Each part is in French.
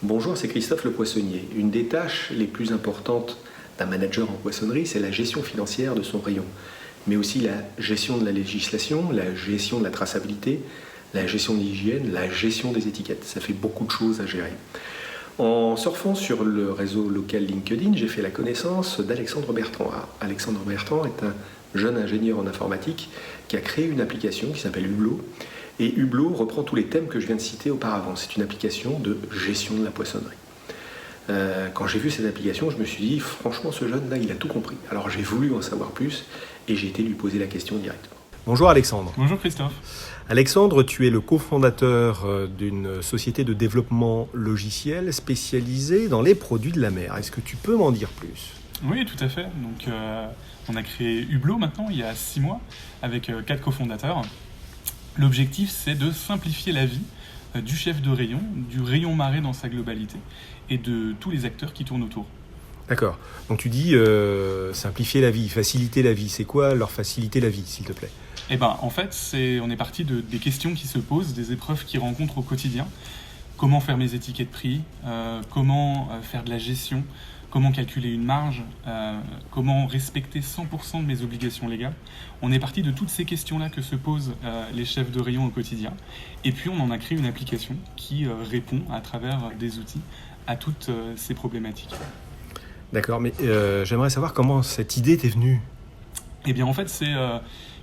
Bonjour, c'est Christophe le poissonnier. Une des tâches les plus importantes d'un manager en poissonnerie, c'est la gestion financière de son rayon, mais aussi la gestion de la législation, la gestion de la traçabilité, la gestion de l'hygiène, la gestion des étiquettes. Ça fait beaucoup de choses à gérer. En surfant sur le réseau local LinkedIn, j'ai fait la connaissance d'Alexandre Bertrand. Alexandre Bertrand est un jeune ingénieur en informatique qui a créé une application qui s'appelle Hublot. Et Hublot reprend tous les thèmes que je viens de citer auparavant. C'est une application de gestion de la poissonnerie. Quand j'ai vu cette application, je me suis dit, franchement, ce jeune-là, il a tout compris. Alors j'ai voulu en savoir plus et j'ai été lui poser la question directement. Bonjour Alexandre. Bonjour Christophe. Alexandre, tu es le cofondateur d'une société de développement logiciel spécialisée dans les produits de la mer. Est-ce que tu peux m'en dire plus ? Oui, tout à fait. Donc, on a créé Hublot maintenant, il y a 6 mois, avec 4 cofondateurs. L'objectif, c'est de simplifier la vie du chef de rayon, du rayon marée dans sa globalité, et de tous les acteurs qui tournent autour. D'accord. Donc tu dis simplifier la vie, faciliter la vie. C'est quoi leur faciliter la vie, s'il te plaît ? Eh ben, en fait, on est parti des questions qui se posent, des épreuves qu'ils rencontrent au quotidien. Comment faire mes étiquettes prix, comment faire de la gestion, comment calculer une marge, comment respecter 100% de mes obligations légales. On est parti de toutes ces questions-là que se posent les chefs de rayon au quotidien. Et puis on en a créé une application qui répond à travers des outils à toutes ces problématiques. D'accord, mais j'aimerais savoir comment cette idée t'est venue. Eh bien en fait c'est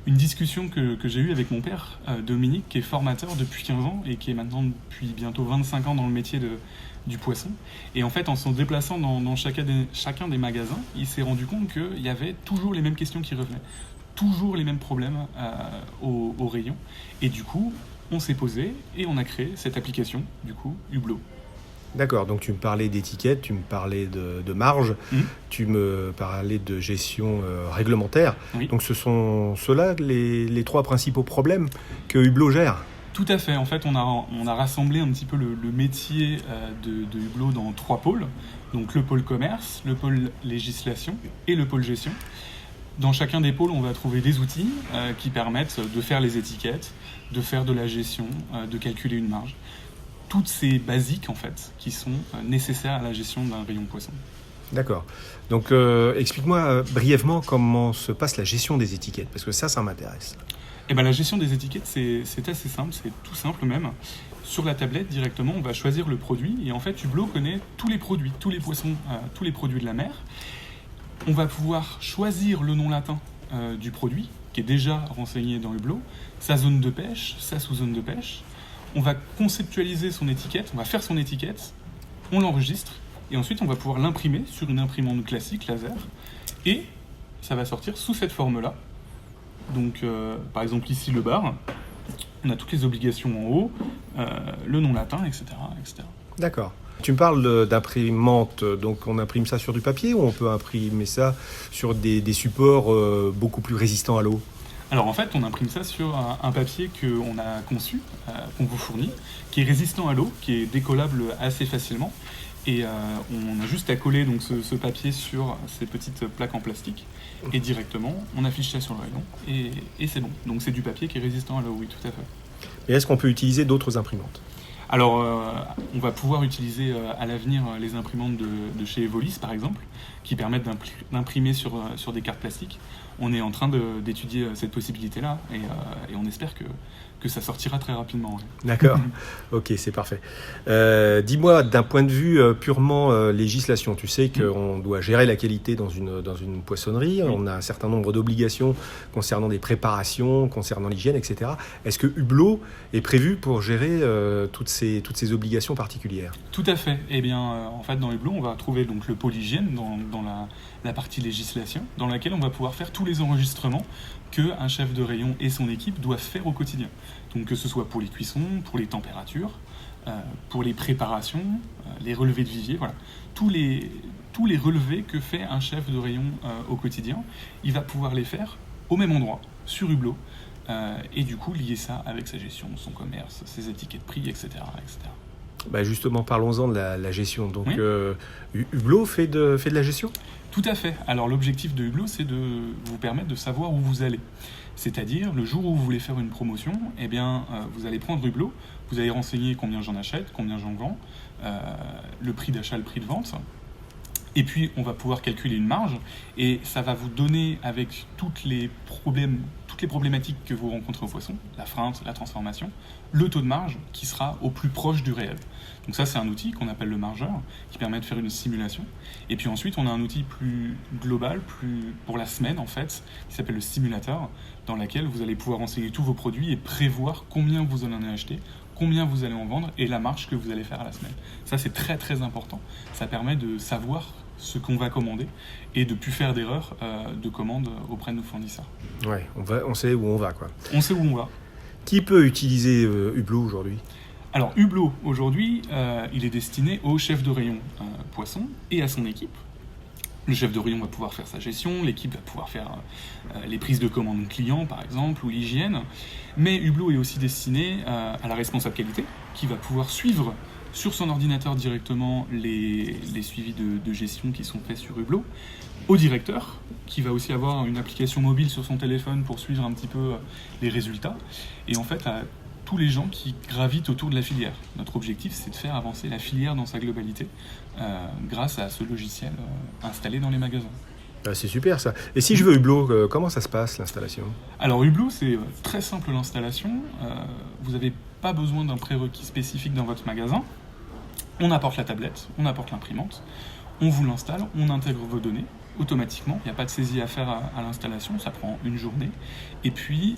une discussion que j'ai eue avec mon père, Dominique, qui est formateur depuis 15 ans et qui est maintenant depuis bientôt 25 ans dans le métier du poisson. Et en fait, en se déplaçant dans chacun des magasins, il s'est rendu compte qu'il y avait toujours les mêmes questions qui revenaient, toujours les mêmes problèmes au rayon. Et du coup, on s'est posé et on a créé cette application, du coup, Hublot. D'accord, donc tu me parlais d'étiquette, tu me parlais de marge, tu me parlais de gestion réglementaire. Oui. Donc ce sont ceux-là les 3 principaux problèmes que Hublot gère. Tout à fait. En fait, on a rassemblé un petit peu le métier de Hublot dans 3 pôles. Donc le pôle commerce, le pôle législation et le pôle gestion. Dans chacun des pôles, on va trouver des outils qui permettent de faire les étiquettes, de faire de la gestion, de calculer une marge. Toutes ces basiques, en fait, qui sont nécessaires à la gestion d'un rayon poisson. D'accord. Donc, explique-moi brièvement comment se passe la gestion des étiquettes, parce que ça m'intéresse. Eh ben, la gestion des étiquettes, c'est assez simple, c'est tout simple même. Sur la tablette, directement, on va choisir le produit, et en fait, Hublot connaît tous les produits, tous les poissons, tous les produits de la mer. On va pouvoir choisir le nom latin du produit, qui est déjà renseigné dans Hublot, sa zone de pêche, sa sous-zone de pêche. On va conceptualiser son étiquette, on va faire son étiquette, on l'enregistre, et ensuite on va pouvoir l'imprimer sur une imprimante classique laser, et ça va sortir sous cette forme-là. Donc par exemple ici le bar, on a toutes les obligations en haut, le nom latin, etc., etc. D'accord. Tu me parles d'imprimante, donc on imprime ça sur du papier ou on peut imprimer ça sur des supports beaucoup plus résistants à l'eau ? Alors en fait, on imprime ça sur un papier qu'on a conçu, qu'on vous fournit, qui est résistant à l'eau, qui est décollable assez facilement. Et on a juste à coller donc, ce papier sur ces petites plaques en plastique. Et directement, on affiche ça sur le rayon et c'est bon. Donc c'est du papier qui est résistant à l'eau, oui, tout à fait. Et est-ce qu'on peut utiliser d'autres imprimantes ? Alors, on va pouvoir utiliser à l'avenir les imprimantes de chez Evolis, par exemple, qui permettent d'imprimer sur des cartes plastiques. On est en train d'étudier cette possibilité-là et on espère que ça sortira très rapidement. Ouais. D'accord, ok, c'est parfait. Dis-moi, d'un point de vue purement législation, tu sais qu'on doit gérer la qualité dans une poissonnerie, on a un certain nombre d'obligations concernant des préparations, concernant l'hygiène, etc. Est-ce que Hublot est prévu pour gérer toutes ces obligations particulières ? Tout à fait. Eh bien, en fait, dans Hublot, on va trouver donc, le pôle hygiène dans la partie législation, dans laquelle on va pouvoir faire tous les enregistrements qu'un chef de rayon et son équipe doivent faire au quotidien. Donc que ce soit pour les cuissons, pour les températures, pour les préparations, les relevés de vivier, voilà. Tous les relevés que fait un chef de rayon au quotidien, il va pouvoir les faire au même endroit, sur Hublot, et du coup lier ça avec sa gestion, son commerce, ses étiquettes prix, etc. etc. Bah justement, parlons-en de la gestion. Donc, Hublot fait de la gestion ? Tout à fait. Alors, l'objectif de Hublot, c'est de vous permettre de savoir où vous allez. C'est-à-dire, le jour où vous voulez faire une promotion, eh bien, vous allez prendre Hublot, vous allez renseigner combien j'en achète, combien j'en vends, le prix d'achat, le prix de vente. Et puis, on va pouvoir calculer une marge et ça va vous donner, avec toutes les problématiques que vous rencontrez au poisson, la freinte, la transformation, le taux de marge qui sera au plus proche du réel. Donc ça, c'est un outil qu'on appelle le margeur, qui permet de faire une simulation. Et puis ensuite, on a un outil plus global, plus pour la semaine en fait, qui s'appelle le simulateur, dans lequel vous allez pouvoir renseigner tous vos produits et prévoir combien vous en avez acheté, combien vous allez en vendre et la marge que vous allez faire à la semaine. Ça, c'est très très important. Ça permet de savoir ce qu'on va commander et de ne plus faire d'erreurs de commande auprès de nos fournisseurs. Ouais, on sait où on va, quoi. On sait où on va. Qui peut utiliser Hublot aujourd'hui ? Alors Hublot, aujourd'hui, il est destiné au chef de rayon poisson et à son équipe. Le chef de rayon va pouvoir faire sa gestion, l'équipe va pouvoir faire les prises de commande clients, par exemple, ou l'hygiène. Mais Hublot est aussi destiné à la responsable qualité, qui va pouvoir suivre sur son ordinateur directement les suivis de gestion qui sont faits sur Hublot, au directeur, qui va aussi avoir une application mobile sur son téléphone pour suivre un petit peu les résultats, et en fait à tous les gens qui gravitent autour de la filière. Notre objectif, c'est de faire avancer la filière dans sa globalité grâce à ce logiciel installé dans les magasins. Ah, c'est super ça. Et si je veux Hublot, comment ça se passe l'installation ? Alors Hublot, c'est très simple l'installation. Vous n'avez pas besoin d'un prérequis spécifique dans votre magasin. On apporte la tablette, on apporte l'imprimante, on vous l'installe, on intègre vos données automatiquement. Il n'y a pas de saisie à faire à l'installation, ça prend une journée. Et puis,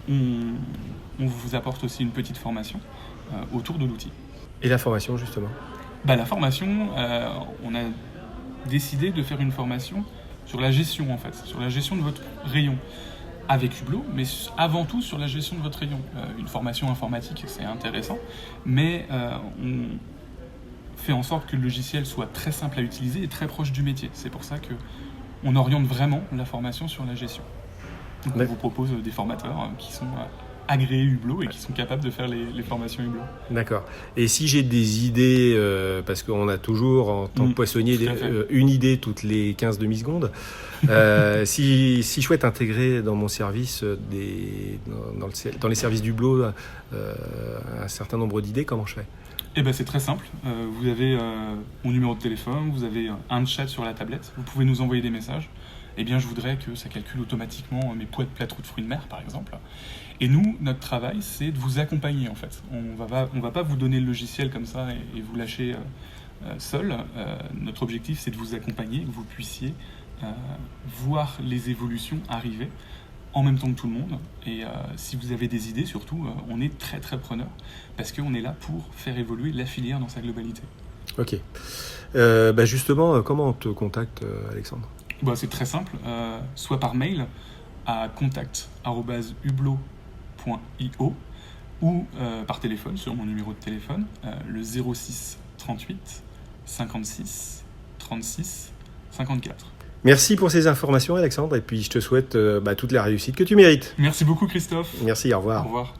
on vous apporte aussi une petite formation autour de l'outil. Et la formation, justement ? La formation, on a décidé de faire une formation sur la gestion, en fait, sur la gestion de votre rayon avec Hublot, mais avant tout sur la gestion de votre rayon. Une formation informatique, c'est intéressant, mais on fait en sorte que le logiciel soit très simple à utiliser et très proche du métier. C'est pour ça qu'on oriente vraiment la formation sur la gestion. Donc on vous propose des formateurs qui sont agréés Hublot et qui sont capables de faire les formations Hublot. D'accord. Et si j'ai des idées, parce qu'on a toujours en tant que poissonnier une idée toutes les 15 demi-secondes, si je souhaite intégrer dans mon service, dans les services d'Hublot, un certain nombre d'idées, comment je fais ? C'est très simple. Vous avez mon numéro de téléphone, vous avez un chat sur la tablette, vous pouvez nous envoyer des messages. Je voudrais que ça calcule automatiquement mes poids de plâtre de fruits de mer, par exemple. Et nous, notre travail, c'est de vous accompagner, en fait. On va pas vous donner le logiciel comme ça et vous lâcher seul. Notre objectif, c'est de vous accompagner, que vous puissiez voir les évolutions arriver en même temps que tout le monde. Et si vous avez des idées, surtout, on est très très preneur parce qu'on est là pour faire évoluer la filière dans sa globalité. Ok. Justement, comment on te contacte, Alexandre ? C'est très simple, soit par mail à contact@hublot.io ou par téléphone sur mon numéro de téléphone, le 06 38 56 36 54. Merci pour ces informations, Alexandre, et puis je te souhaite toute la réussite que tu mérites. Merci beaucoup, Christophe. Merci, au revoir. Au revoir.